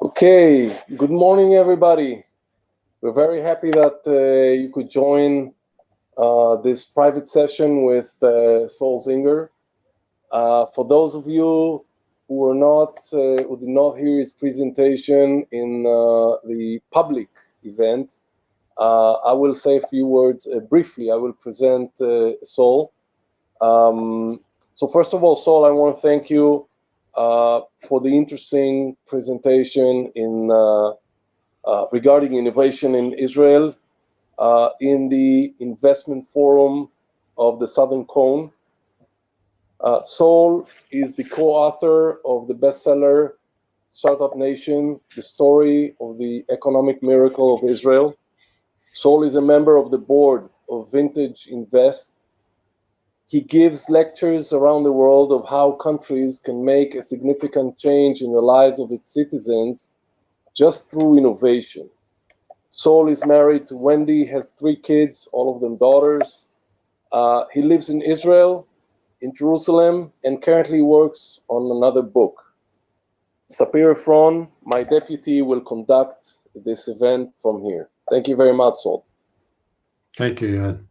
Okay, good morning, everybody. We're very happy that you could join this private session with Sol Zinger. For those of you who did not hear his presentation in the public event, I will say a few words briefly. I will present Sol. So first of all, Sol, I want to thank you for the interesting presentation regarding innovation in Israel in the investment forum of the Southern Cone. Sol is the co-author of the bestseller Startup Nation, the story of the economic miracle of Israel. Sol is a member of the board of Vintage Invest. He gives lectures around the world of how countries can make a significant change in the lives of its citizens just through innovation. Sol is married to Wendy, has 3 kids, all of them daughters. He lives in Israel, in Jerusalem, and currently works on another book. Sapir Efron, my deputy, will conduct this event from here. Thank you very much, Sol. Thank you, Ed.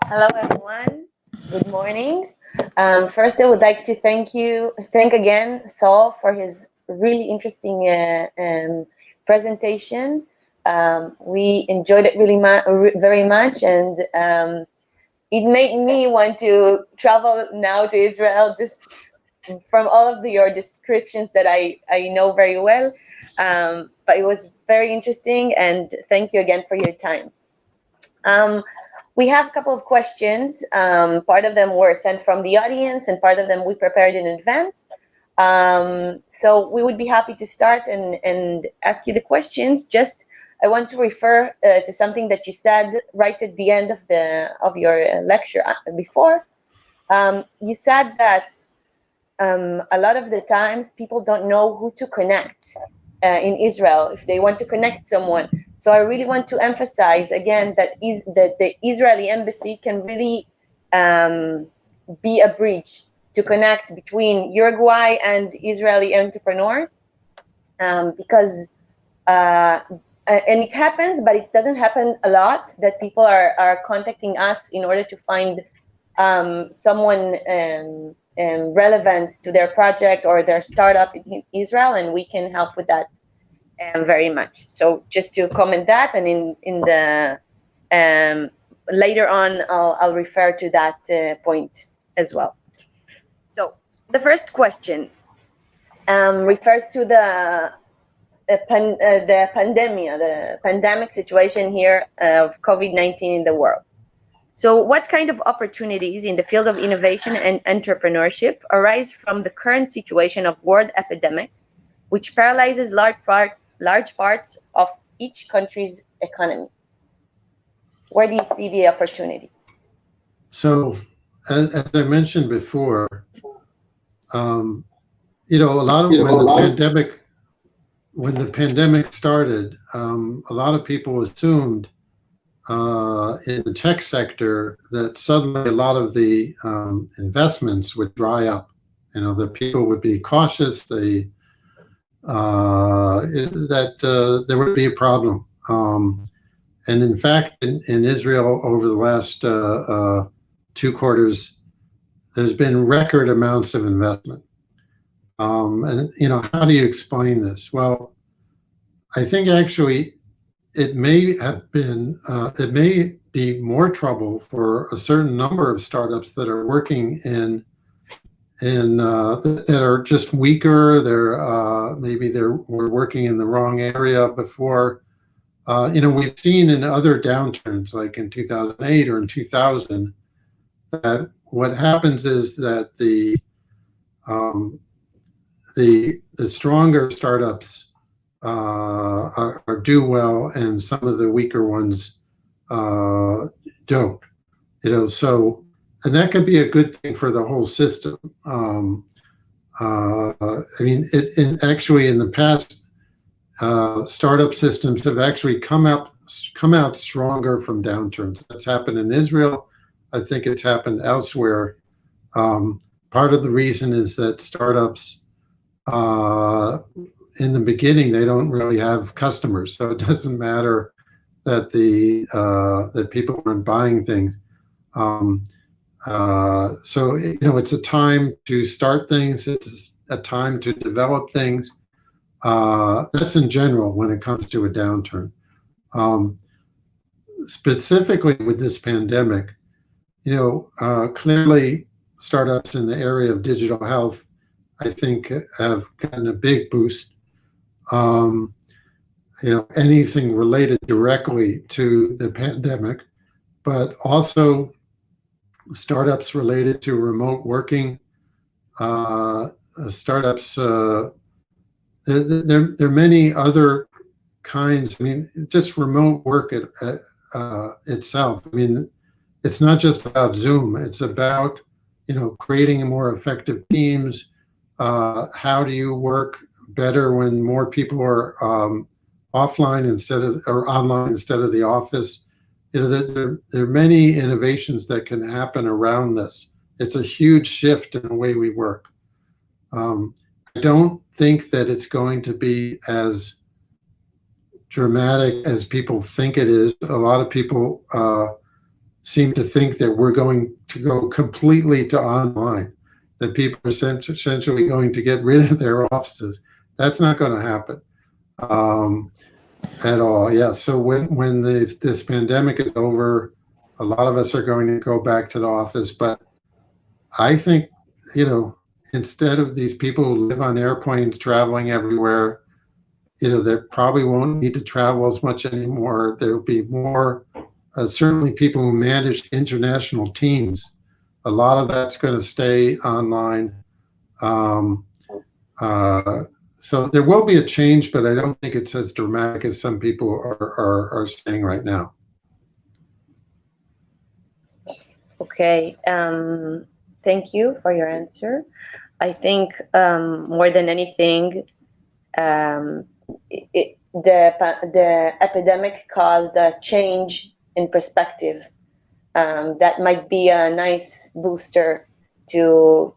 Hello, everyone. Good morning. First, I would like to thank again Saul for his really interesting presentation. We enjoyed it very much, and it made me want to travel now to Israel just from all of your descriptions that I know very well. But it was very interesting, and thank you again for your time. We have a couple of questions. Part of them were sent from the audience, and part of them we prepared in advance. So we would be happy to start and ask you the questions. Just I want to refer to something that you said right at the end of your lecture before. You said that a lot of the times people don't know who to connect in Israel if they want to connect someone. So I really want to emphasize again that the Israeli embassy can really be a bridge to connect between Uruguay and Israeli entrepreneurs, because and it happens, but it doesn't happen a lot that people are contacting us in order to find someone relevant to their project or their startup in Israel, and we can help with that very much. So just to comment that, and in the later on, I'll refer to that point as well. So the first question refers to the pandemic situation here of COVID-19 in the world. So what kind of opportunities in the field of innovation and entrepreneurship arise from the current situation of world epidemic, which paralyzes large parts of each country's economy? Where do you see the opportunities? So, as I mentioned before, a lot of when the pandemic started, a lot of people assumed in the tech sector that suddenly a lot of the investments would dry up. That people would be cautious. That there would be a problem. And in fact, in Israel over the last 2 quarters, there's been record amounts of investment. And how do you explain this? Well, I think actually it may be more trouble for a certain number of startups that are working that are just weaker. We're working in the wrong area before. We've seen in other downturns, like in 2008 or in 2000, that what happens is that the stronger startups do well, and some of the weaker ones don't. And that could be a good thing for the whole system. Actually, in the past, startup systems have actually come out stronger from downturns. That's happened in Israel. I think it's happened elsewhere. Part of the reason is that startups in the beginning, they don't really have customers, so it doesn't matter that that people aren't buying things. So it's a time to start things. It's a time to develop things. That's in general when it comes to a downturn. Specifically with this pandemic, clearly startups in the area of digital health, I think, have gotten a big boost. Anything related directly to the pandemic, but also startups related to remote working, startups. There are many other kinds. I mean, just remote work itself. I mean, it's not just about Zoom. It's about creating more effective teams. How do you work better when more people are offline or online instead of the office? There are many innovations that can happen around this. It's a huge shift in the way we work. I don't think that it's going to be as dramatic as people think it is. A lot of people seem to think that we're going to go completely to online, that people are essentially going to get rid of their offices. That's not going to happen at all. Yeah. So when this pandemic is over, a lot of us are going to go back to the office. But I think, instead of these people who live on airplanes traveling everywhere, they probably won't need to travel as much anymore. There'll be more, certainly people who manage international teams. A lot of that's going to stay online. So there will be a change, but I don't think it's as dramatic as some people are saying right now. Okay. Thank you for your answer. I think more than anything, the epidemic caused a change in perspective that might be a nice booster to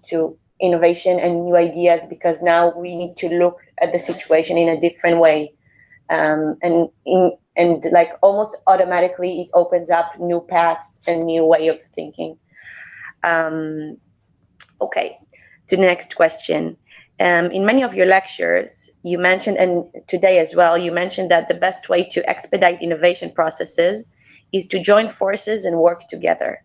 innovation and new ideas, because now we need to look at the situation in a different way, and like almost automatically it opens up new paths and new way of thinking. Okay, to the next question. In many of your lectures, you mentioned, and today as well, you mentioned that the best way to expedite innovation processes is to join forces and work together.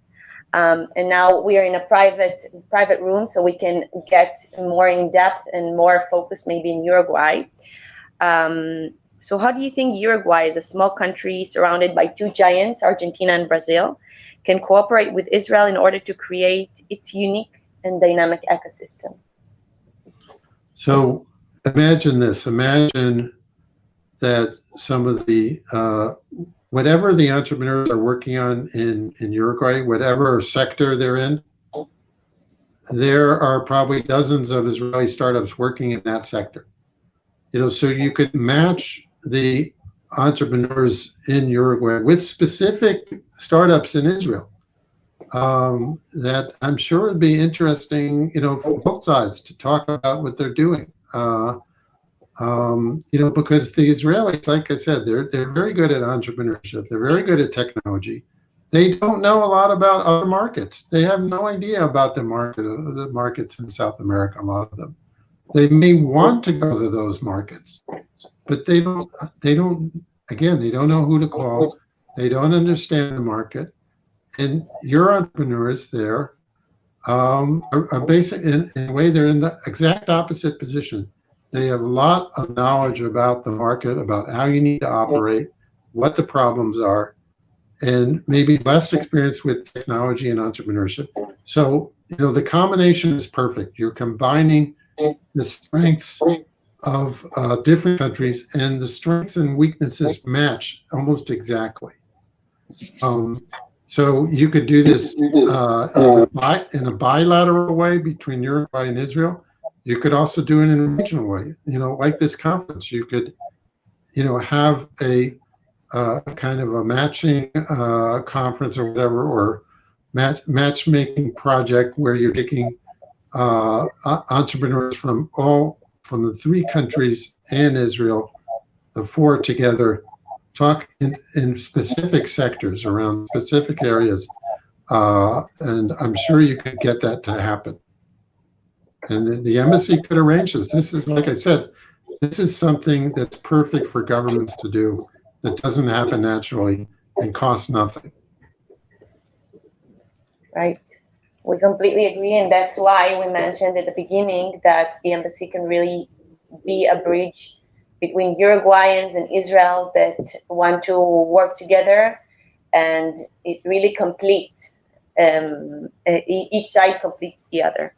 And now we are in a private room, so we can get more in depth and more focused maybe in Uruguay. So how do you think Uruguay, as a small country surrounded by two giants, Argentina and Brazil, can cooperate with Israel in order to create its unique and dynamic ecosystem? So imagine this. Imagine that some of the whatever the entrepreneurs are working on in Uruguay, whatever sector they're in, there are probably dozens of Israeli startups working in that sector. So you could match the entrepreneurs in Uruguay with specific startups in Israel. That I'm sure would be interesting, for both sides to talk about what they're doing. Because the Israelis, like I said, they're very good at entrepreneurship. They're very good at technology. They don't know a lot about other markets. They have no idea about the markets in South America. A lot of them. They may want to go to those markets, but they don't. Again, they don't know who to call. They don't understand the market. And your entrepreneurs there are basic in a way. They're in the exact opposite position. They have a lot of knowledge about the market, about how you need to operate, what the problems are, and maybe less experience with technology and entrepreneurship. So, the combination is perfect. You're combining the strengths of different countries, and the strengths and weaknesses match almost exactly. So you could do this in a bilateral way between Uruguay and Israel. You could also do it in a regional way, like this conference. You could, have a kind of a matching conference or whatever, or matchmaking project where you're taking entrepreneurs from all from the three countries and Israel, the four together, talk in specific sectors around specific areas. And I'm sure you could get that to happen. And the embassy could arrange this. This is, like I said, this is something that's perfect for governments to do that doesn't happen naturally and costs nothing. Right. We completely agree. And that's why we mentioned at the beginning that the embassy can really be a bridge between Uruguayans and Israelis that want to work together. And it really completes, each side completes the other.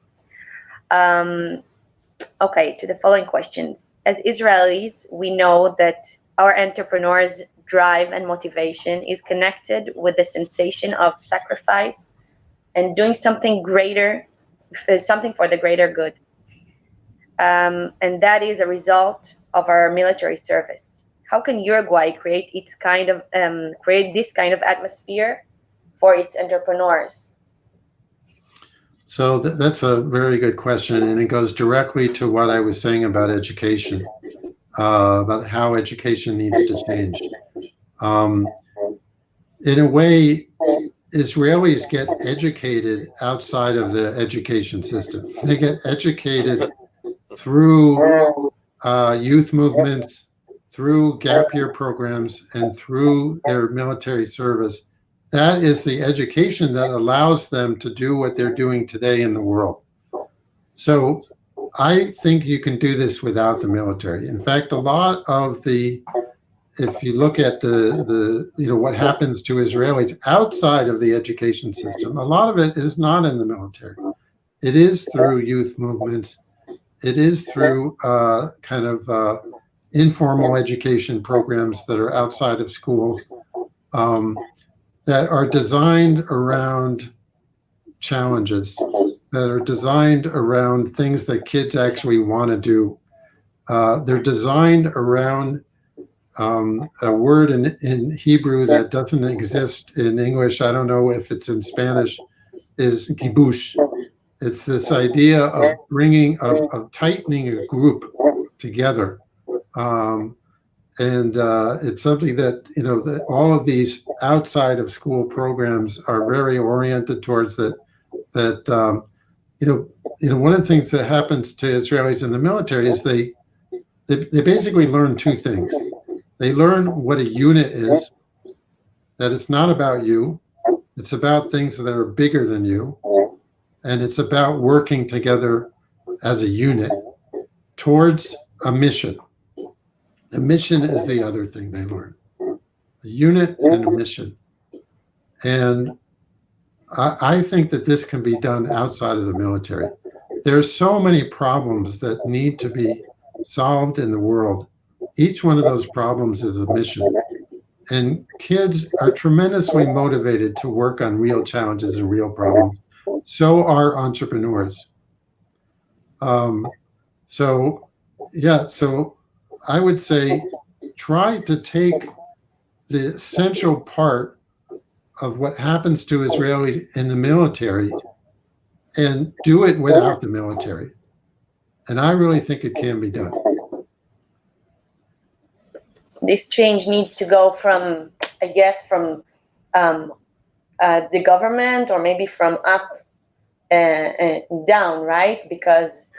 Okay, to the following questions. As Israelis, we know that our entrepreneurs' drive and motivation is connected with the sensation of sacrifice and doing something greater, something for the greater good. And that is a result of our military service. How can Uruguay create this kind of atmosphere for its entrepreneurs? So that's a very good question, and it goes directly to what I was saying about education, about how education needs to change. In a way, Israelis get educated outside of the education system. They get educated through youth movements, through gap year programs, and through their military service. That is the education that allows them to do what they're doing today in the world. So I think you can do this without the military. In fact, a lot of if you look at the what happens to Israelis outside of the education system, a lot of it is not in the military. It is through youth movements. It is through informal education programs that are outside of school, that are designed around challenges, that are designed around things that kids actually want to do. They're designed around a word in Hebrew that doesn't exist in English. I don't know if it's in Spanish, is kibush. It's this idea of of tightening a group together. And it's something that, that all of these outside of school programs are very oriented towards that, one of the things that happens to Israelis in the military is they basically learn two things. They learn what a unit is, that it's not about you. It's about things that are bigger than you. And it's about working together as a unit towards a mission. The mission is the other thing they learn. A unit and a mission. And I think that this can be done outside of the military. There's so many problems that need to be solved in the world. Each one of those problems is a mission. And kids are tremendously motivated to work on real challenges and real problems. So are entrepreneurs. So I would say try to take the essential part of what happens to Israelis in the military and do it without the military. And I really think it can be done. This change needs to go from the government, or maybe from up down, right? Because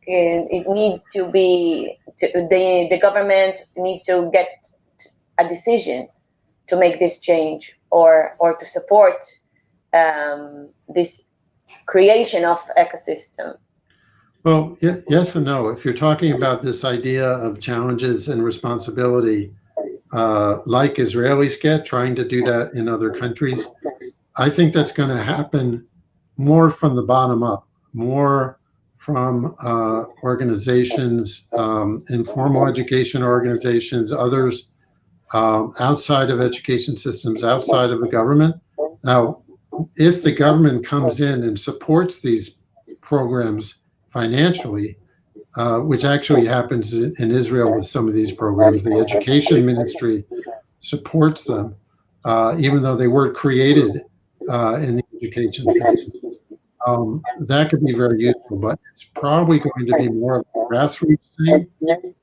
it needs to be, the government needs to get a decision to make this change, or to support this creation of ecosystem. Well, yes and no. If you're talking about this idea of challenges and responsibility, like Israelis get, trying to do that in other countries, I think that's going to happen more from the bottom up, more from organizations, informal education organizations, others outside of education systems, outside of the government. Now, if the government comes in and supports these programs financially, which actually happens in Israel with some of these programs, the education ministry supports them, even though they weren't created in the education system. that could be very useful, but it's probably going to be more of a grassroots thing that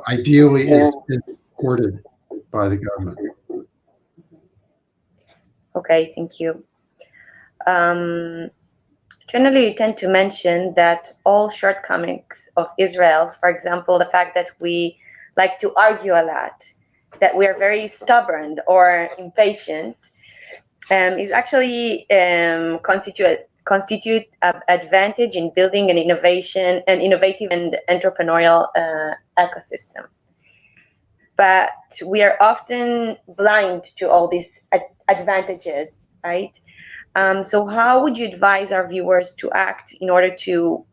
ideally is supported by the government. Okay, thank you. Generally, you tend to mention that all shortcomings of Israel's, for example, the fact that we like to argue a lot, that we are very stubborn or impatient, is actually constitute an advantage in building an innovative and entrepreneurial ecosystem. But we are often blind to all these advantages, right? So how would you advise our viewers to act in order to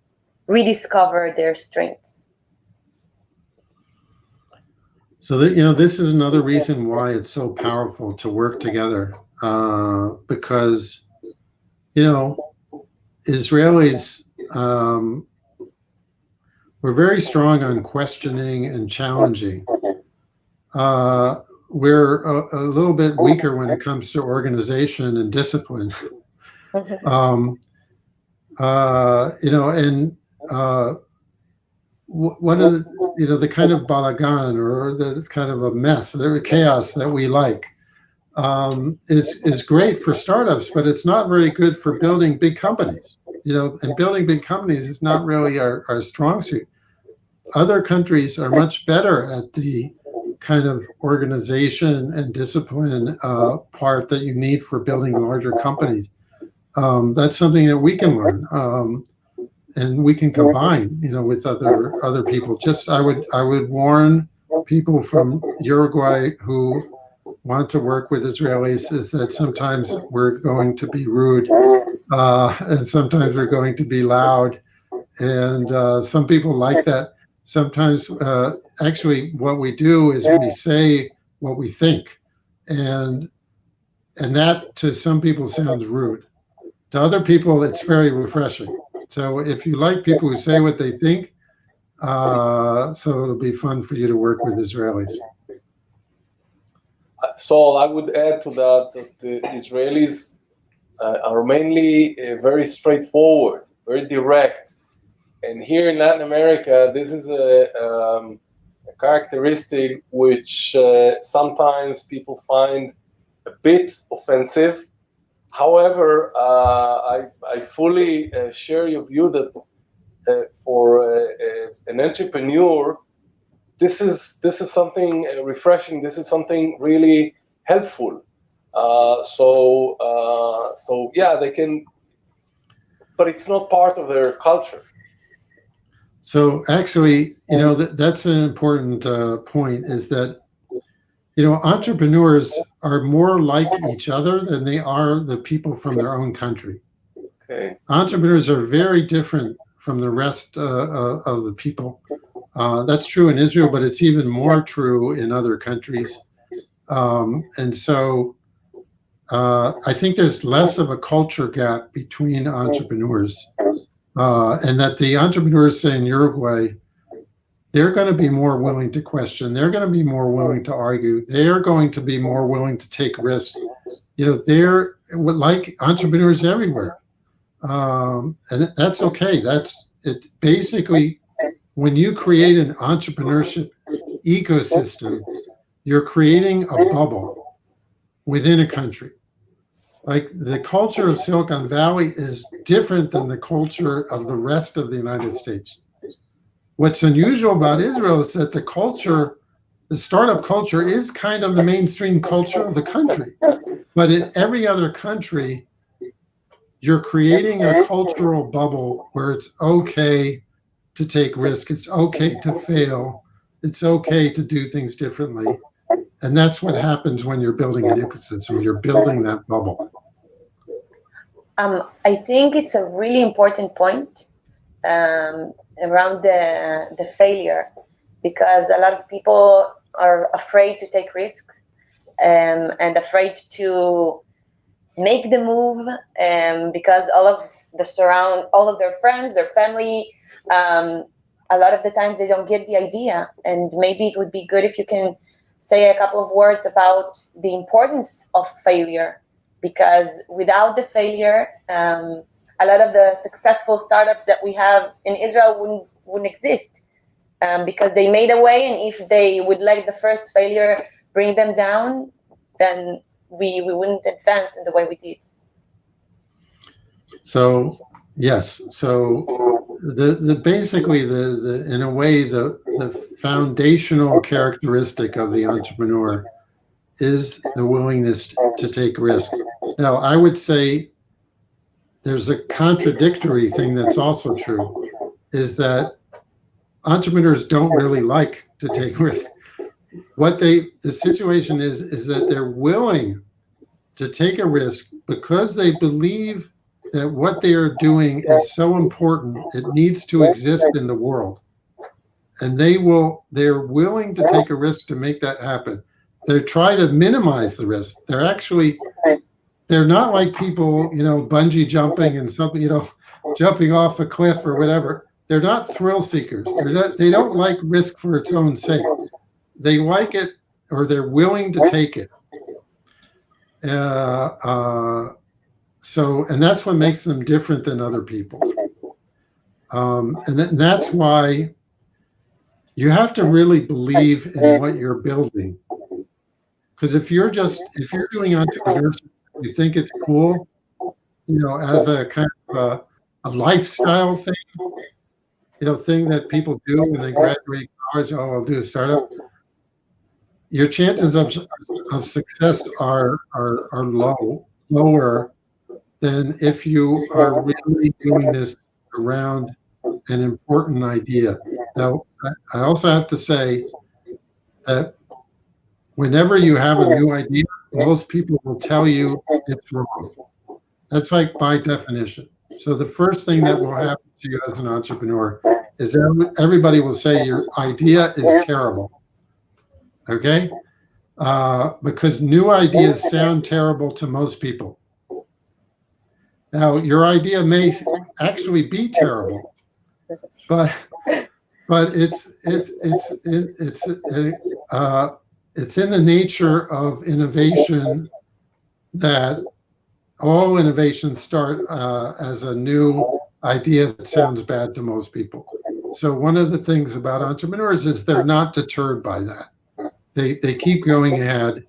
rediscover their strengths? So that, this is another reason why it's so powerful to work together, because, Israelis, we're very strong on questioning and challenging. We're a little bit weaker when it comes to organization and discipline. One of the kind of balagan, or the kind of a mess, the chaos that we like, is great for startups, but it's not very good for building big companies. And building big companies is not really our strong suit. Other countries are much better at the kind of organization and discipline part that you need for building larger companies. That's something that we can learn, and we can combine, with other people. Just I would warn people from Uruguay who want to work with Israelis is that sometimes we're going to be rude, and sometimes we're going to be loud, and some people like that. Sometimes, actually, what we do is we say what we think, and that to some people sounds rude. To other people, it's very refreshing. So if you like people who say what they think, so it'll be fun for you to work with Israelis. So I would add to that the Israelis are mainly very straightforward, very direct. And here in Latin America, this is a characteristic which sometimes people find a bit offensive. However, I fully share your view that for an entrepreneur, this is something refreshing. This is something really helpful. So yeah, they can, but it's not part of their culture. So actually, that's an important point, is that, entrepreneurs are more like each other than they are the people from their own country. Okay. Entrepreneurs are very different from the rest of the people. That's true in Israel, but it's even more true in other countries. And so I think there's less of a culture gap between entrepreneurs. And that the entrepreneurs, say in Uruguay, they're going to be more willing to question. They're going to be more willing to argue. They're going to be more willing to take risks. They're like entrepreneurs everywhere. And that's okay. That's it. Basically, when you create an entrepreneurship ecosystem, you're creating a bubble within a country. Like, the culture of Silicon Valley is different than the culture of the rest of the United States. What's unusual about Israel is that the startup culture is kind of the mainstream culture of the country. But in every other country, you're creating a cultural bubble where it's okay to take risks. It's okay to fail. It's okay to do things differently. And that's what happens when you're building an ecosystem. You're building that bubble. I think it's a really important point around the failure, because a lot of people are afraid to take risks and afraid to make the move, because all of their friends, their family, a lot of the times they don't get the idea. And maybe it would be good if you can say a couple of words about the importance of failure, because without the failure, a lot of the successful startups that we have in Israel wouldn't exist, because they made a way, and if they would let the first failure bring them down, then we wouldn't advance in the way we did. So yes, so basically in a way the foundational characteristic of the entrepreneur is the willingness to take risk. Now, I would say there's a contradictory thing that's also true, is that entrepreneurs don't really like to take risks. The situation is that they're willing to take a risk because they believe that what they are doing is so important, it needs to exist in the world. And they're willing to take a risk to make that happen. They try to minimize the risk. They're not like people, bungee jumping and something, jumping off a cliff or whatever. They're not thrill seekers. They don't like risk for its own sake. They like it, or they're willing to take it. And that's what makes them different than other people. And that's why you have to really believe in what you're building. Because if you're doing entrepreneurship, you think it's cool, as a kind of a lifestyle thing, thing that people do when they graduate college. Oh, I'll do a startup. Your chances of success are lower than if you are really doing this around an important idea. Now, I also have to say that whenever you have a new idea, most people will tell you it's wrong. That's like by definition. So the first thing that will happen to you as an entrepreneur is everybody will say your idea is terrible. Okay? Because new ideas sound terrible to most people. Now, your idea may actually be terrible, but it's in the nature of innovation that all innovations start as a new idea that sounds bad to most people. So one of the things about entrepreneurs is they're not deterred by that. They keep going ahead,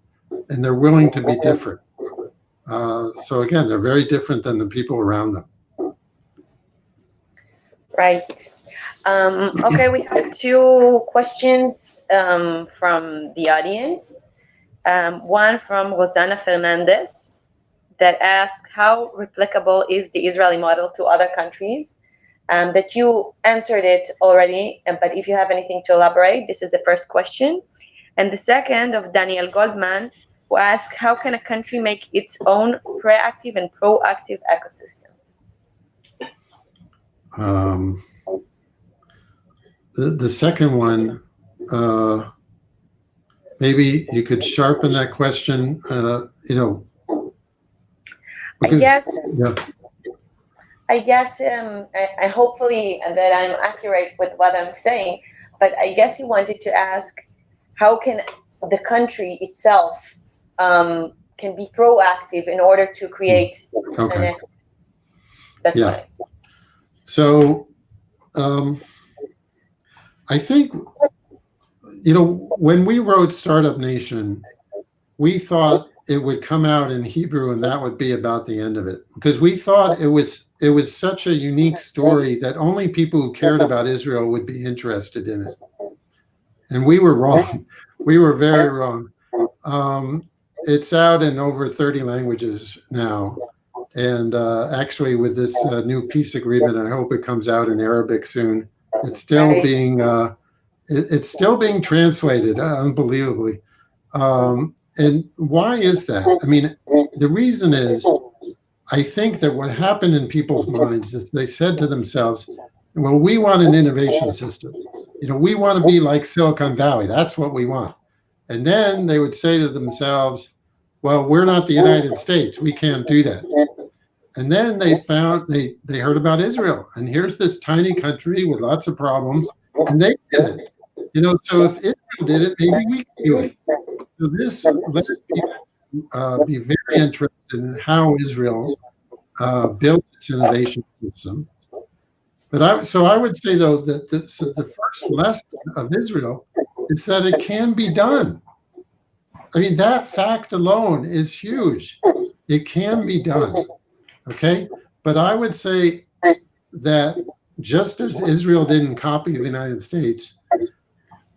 and they're willing to be different. So again, they're very different than the people around them. Right. Okay, we have two questions from the audience. One from Rosanna Fernandez that asks, how replicable is the Israeli model to other countries? That you answered it already, but if you have anything to elaborate, this is the first question. And the second of Daniel Goldman, who asks, how can a country make its own proactive and proactive ecosystem? The second one, maybe you could sharpen that question, because, I guess I hopefully that I'm accurate with what I'm saying, but I guess you wanted to ask, how can the country itself can be proactive in order to create an ecosystem? That's right. So I think, when we wrote Startup Nation, we thought it would come out in Hebrew and that would be about the end of it, because we thought it was such a unique story that only people who cared about Israel would be interested in it. And we were wrong. We were very wrong. It's out in over 30 languages now. And actually with this new peace agreement, I hope it comes out in Arabic soon. It's still being translated, unbelievably. And why is that? I mean, the reason is, I think that what happened in people's minds is they said to themselves, well, we want an innovation system. We want to be like Silicon Valley. That's what we want. And then they would say to themselves, well, we're not the United States. We can't do that. And then they heard about Israel. And here's this tiny country with lots of problems. And they did it. So if Israel did it, maybe we can do it. So this led people be very interested in how Israel built its innovation system. But I would say, though, that the first lesson of Israel is that it can be done. I mean, that fact alone is huge. It can be done. Okay. But I would say that just as Israel didn't copy the United States,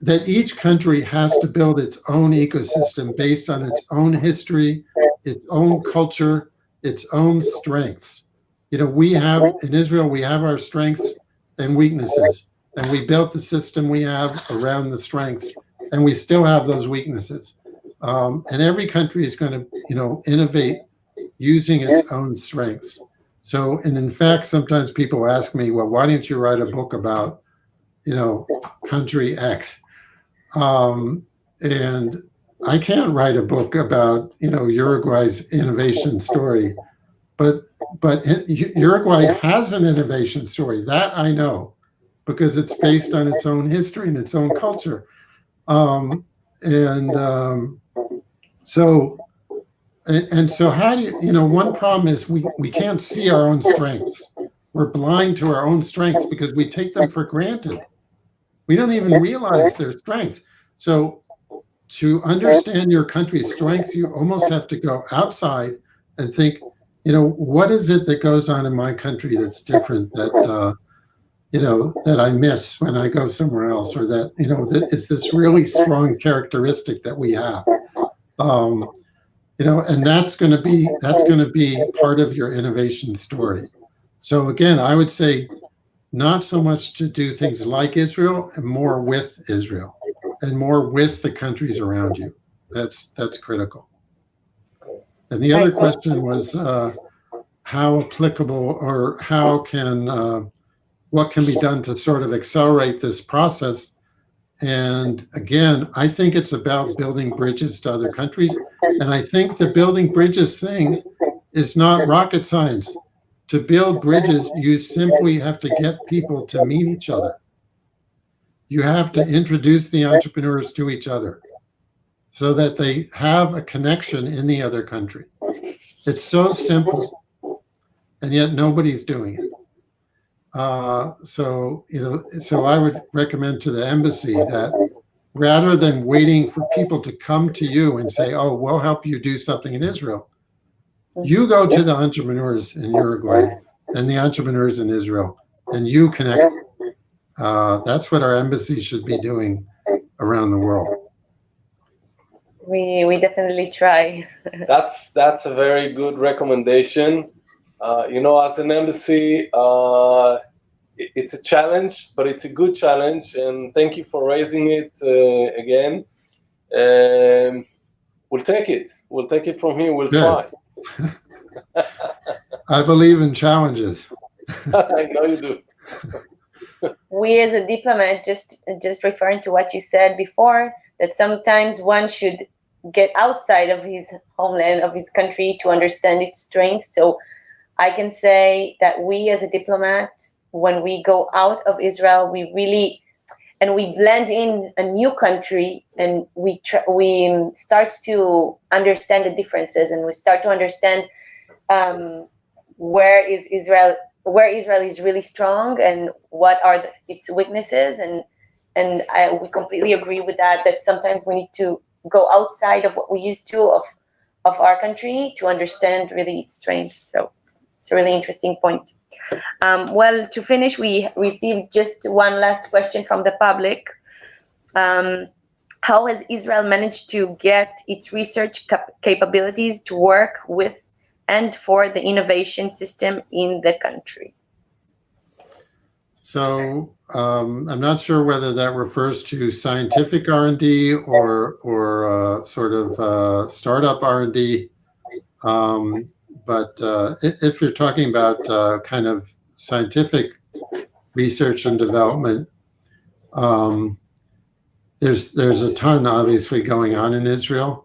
that each country has to build its own ecosystem based on its own history, its own culture, its own strengths. You know, we have in Israel, we have our strengths and weaknesses, and we built the system we have around the strengths, and we still have those weaknesses. And every country is going to, you know, innovate using its own strengths. So, and in fact, sometimes people ask me, well, why didn't you write a book about, you know, country X? And I can't write a book about, you know, Uruguay's innovation story, but Uruguay has an innovation story, that I know, because it's based on its own history and its own culture. So how do you know, one problem is we can't see our own strengths. We're blind to our own strengths because we take them for granted. We don't even realize their strengths. So to understand your country's strengths, you almost have to go outside and think, you know, what is it that goes on in my country that's different, that you know, that I miss when I go somewhere else, or that, you know, that is this really strong characteristic that we have. You know, and that's going to be part of your innovation story. So again, I would say not so much to do things like Israel, and more with Israel, and more with the countries around you. That's critical. And the other question was how applicable, or how can what can be done to sort of accelerate this process. And again, I think it's about building bridges to other countries. And I think the building bridges thing is not rocket science. To build bridges, you simply have to get people to meet each other. You have to introduce the entrepreneurs to each other so that they have a connection in the other country. It's so simple, and yet nobody's doing it. So, you know, so I would recommend to the embassy that rather than waiting for people to come to you and say, oh, we'll help you do something in Israel, you go to the entrepreneurs in Uruguay and the entrepreneurs in Israel, and you connect. That's what our embassy should be doing around the world. We definitely try. That's a very good recommendation. You know, as an embassy, it's a challenge, but it's a good challenge. And thank you for raising it again. We'll take it. We'll take it from here. We'll try. I believe in challenges. I know you do. We as a diplomat, just referring to what you said before, that sometimes one should get outside of his homeland, of his country, to understand its strengths. So I can say that we as a diplomat, when we go out of Israel, we really, and we blend in a new country, and we start to understand the differences, and we start to understand where Israel is really strong, and what are its weaknesses, and we completely agree with that. That sometimes we need to go outside of what we used to of our country to understand really its strengths. So it's a really interesting point. Well, to finish, we received just one last question from the public. How has Israel managed to get its research capabilities to work with and for the innovation system in the country? So I'm not sure whether that refers to scientific R&D or sort of startup R&D. But if you're talking about kind of scientific research and development, there's a ton obviously going on in Israel.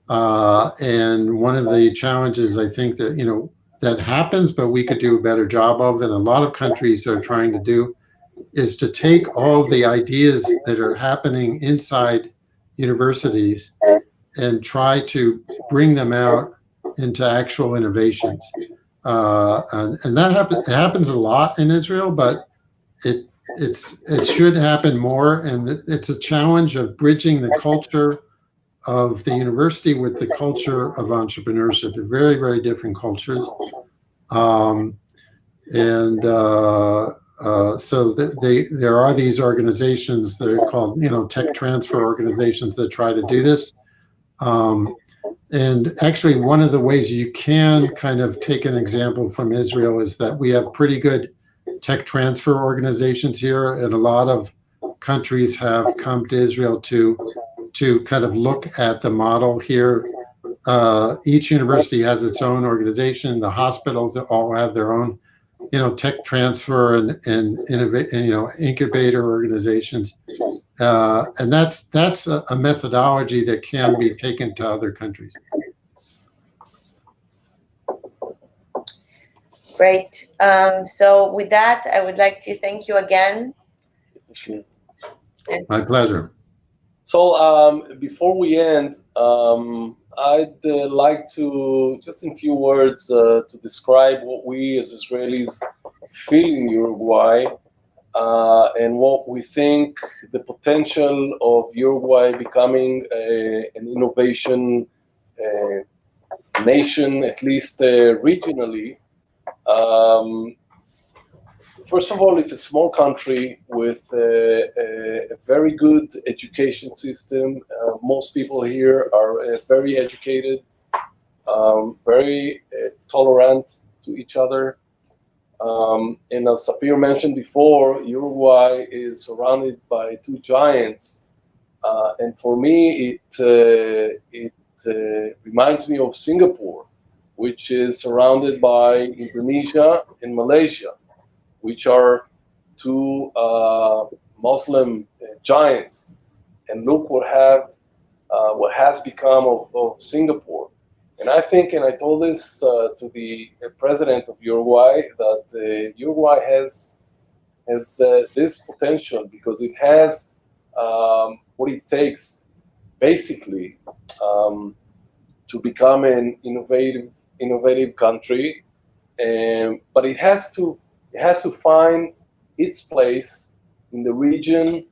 And one of the challenges I think that, you know, that happens, but we could do a better job of, and a lot of countries are trying to do, is to take all the ideas that are happening inside universities and try to bring them out into actual innovations. and that it happens a lot in Israel, but it should happen more, and it's a challenge of bridging the culture of the university with the culture of entrepreneurship. They're very, very different cultures. So there are these organizations that are called, tech transfer organizations that try to do this. And actually, one of the ways you can kind of take an example from Israel is that we have pretty good tech transfer organizations here, and a lot of countries have come to Israel to kind of look at the model here. Each university has its own organization. The hospitals all have their own, tech transfer and innovate, incubator organizations. And that's a methodology that can be taken to other countries. Great. So with that, I would like to thank you again. My pleasure. So before we end, I'd like to, just in few words, to describe what we as Israelis feel in Uruguay, and what we think the potential of Uruguay becoming an innovation nation, at least regionally. First of all, it's a small country with a very good education system. Most people here are very educated, very tolerant to each other. And as Sapir mentioned before, Uruguay is surrounded by two giants. And for me, it reminds me of Singapore, which is surrounded by Indonesia and Malaysia, which are two Muslim giants. And look what has become of Singapore. And I think, and I told this to the president of Uruguay, that Uruguay has this potential because it has what it takes, basically, to become an innovative country. But it has to find its place in the region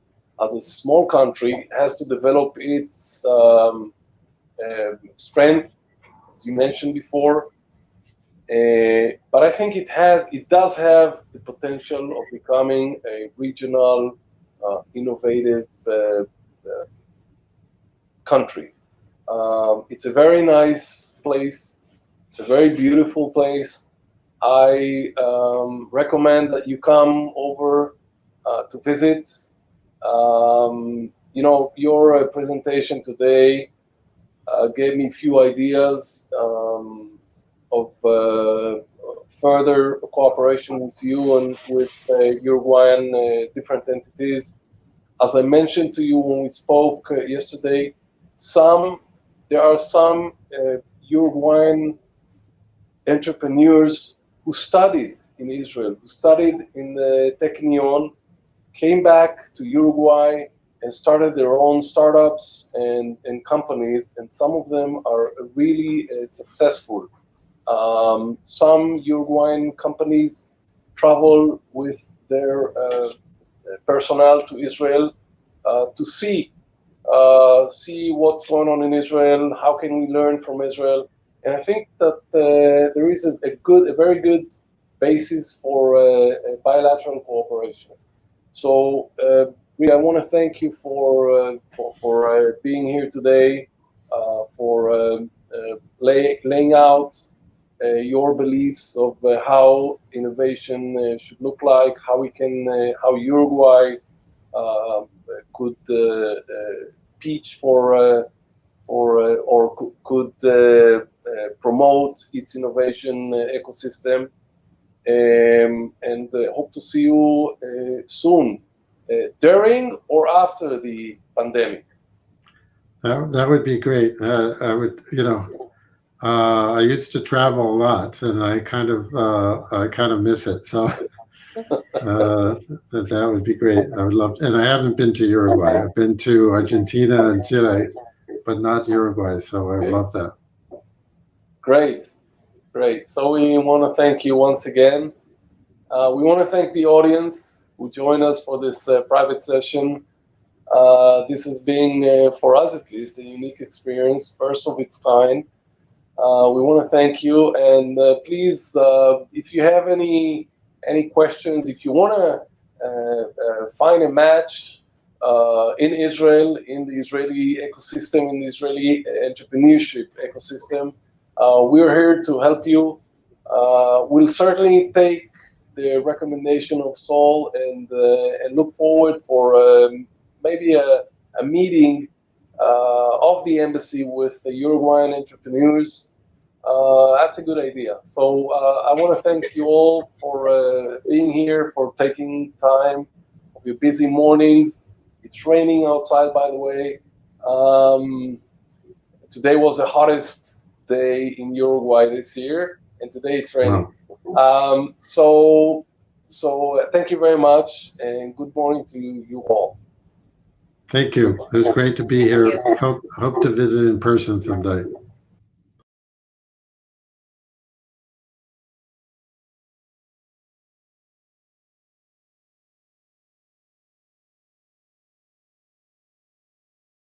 as a small country. It has to develop its strength, as you mentioned before. But I think it does have the potential of becoming a regional, innovative country. It's a very nice place. It's a very beautiful place. I recommend that you come over to visit. Your presentation today gave me a few ideas of further cooperation with you and with Uruguayan different entities. As I mentioned to you when we spoke yesterday, there are some Uruguayan entrepreneurs who studied in Israel, who studied in the Technion, came back to Uruguay and started their own startups and companies, and some of them are really successful. Some Uruguayan companies travel with their personnel to Israel to see what's going on in Israel, how can we learn from Israel. And I think that there is a very good basis for bilateral cooperation. So, Bria, I want to thank you for being here today, for laying out your beliefs of how innovation should look like, how Uruguay could pitch for or could promote its innovation ecosystem, and hope to see you soon, during or after the pandemic. That would be great. I would, I used to travel a lot, and I kind of miss it. So that would be great. I would love to, and I haven't been to Uruguay. I've been to Argentina and Chile, but not Uruguay. So I would love that. Great. Great. So we want to thank you once again. We want to thank the audience who joined us for this private session. This has been, for us at least, a unique experience, first of its kind. We want to thank you, and please, if you have any questions, if you want to find a match in Israel, in the Israeli ecosystem, in the Israeli entrepreneurship ecosystem, we're here to help you. We'll certainly take the recommendation of Saul and look forward for maybe a meeting of the embassy with the Uruguayan entrepreneurs. That's a good idea. So I want to thank you all for being here, for taking time of your busy mornings. It's raining outside, by the way. Today was the hottest day in Uruguay this year, and today it's raining. Wow. So thank you very much, and good morning to you all. Thank you. It was great to be here. Hope to visit in person someday.